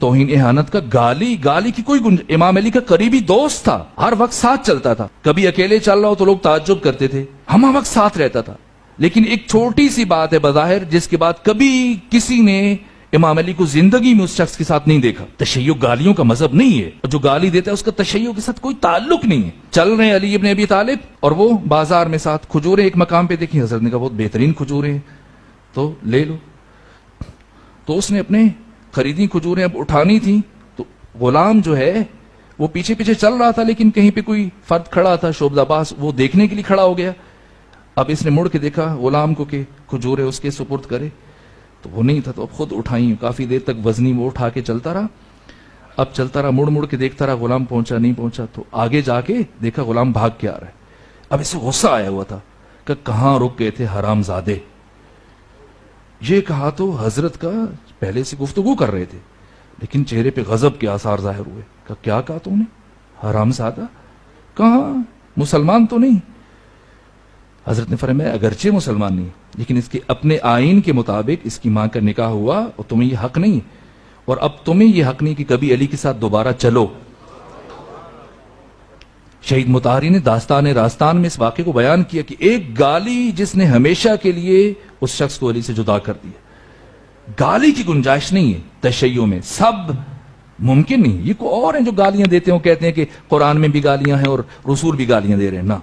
توہین اہانت کا گالی کی کوئی امام علی کا قریبی دوست تھا, ہر وقت ساتھ چلتا تھا, کبھی اکیلے چل رہا ہو تو لوگ تعجب کرتے تھے, ہم وقت ساتھ رہتا تھا. لیکن ایک چھوٹی سی بات ہے بظاہر جس کے بعد کبھی کسی نے امام علی کو زندگی میں اس شخص کے ساتھ نہیں دیکھا. تشیع گالیوں کا مذہب نہیں ہے, اور جو گالی دیتا ہے اس کا تشیع کے ساتھ کوئی تعلق نہیں ہے. چل رہے ہیں علی ابن ابی طالب اور وہ بازار میں ساتھ کھجوریں ایک مقام پہ دیکھی, حضرت نے کہا بہت بہترین کھجوریں ہیں تو لے لو. تو اس نے اپنے خریدی کھجوریں اب اٹھانی تھی, تو غلام جو ہے وہ پیچھے پیچھے چل رہا تھا, لیکن کہیں پہ کوئی فرد کھڑا تھا شعبہ باز, وہ دیکھنے کے لیے کھڑا ہو گیا. اب اس نے مڑ کے دیکھا غلام کو کہ کھجوریں اس کے سپرد کرے, تو وہ نہیں تھا, تو اب خود اٹھائیں. کافی دیر تک وزنی وہ اٹھا کے چلتا رہا. اب چلتا رہا, مڑ مڑ کے دیکھتا رہا, غلام پہنچا نہیں پہنچا, تو آگے جا کے دیکھا غلام بھاگ کے آ رہا ہے. اب اسے غصہ آیا ہوا تھا کہ کہاں رک گئے تھے حرام زادے. یہ کہا تو حضرت کا پہلے سے گفتگو کر رہے تھے, لیکن چہرے پہ غضب کے آثار ظاہر ہوئے. کہ کیا کہا تو نے, حرام زادہ, کہاں, مسلمان تو نہیں. حضرت نے فرمایا اگرچہ مسلمان نہیں, لیکن اس کے اپنے آئین کے مطابق اس کی ماں کا نکاح ہوا اور تمہیں یہ حق نہیں, اور اب تمہیں یہ حق نہیں کہ کبھی علی کے ساتھ دوبارہ چلو. شہید مطہری نے داستان راستان میں اس واقعے کو بیان کیا کہ ایک گالی جس نے ہمیشہ کے لیے اس شخص کو علی سے جدا کر دیا. گالی کی گنجائش نہیں ہے تشیع میں, سب ممکن نہیں. یہ کوئی اور ہیں جو گالیاں دیتے ہیں, کہتے ہیں کہ قرآن میں بھی گالیاں ہیں اور رسول بھی گالیاں دے رہے ہیں. نا,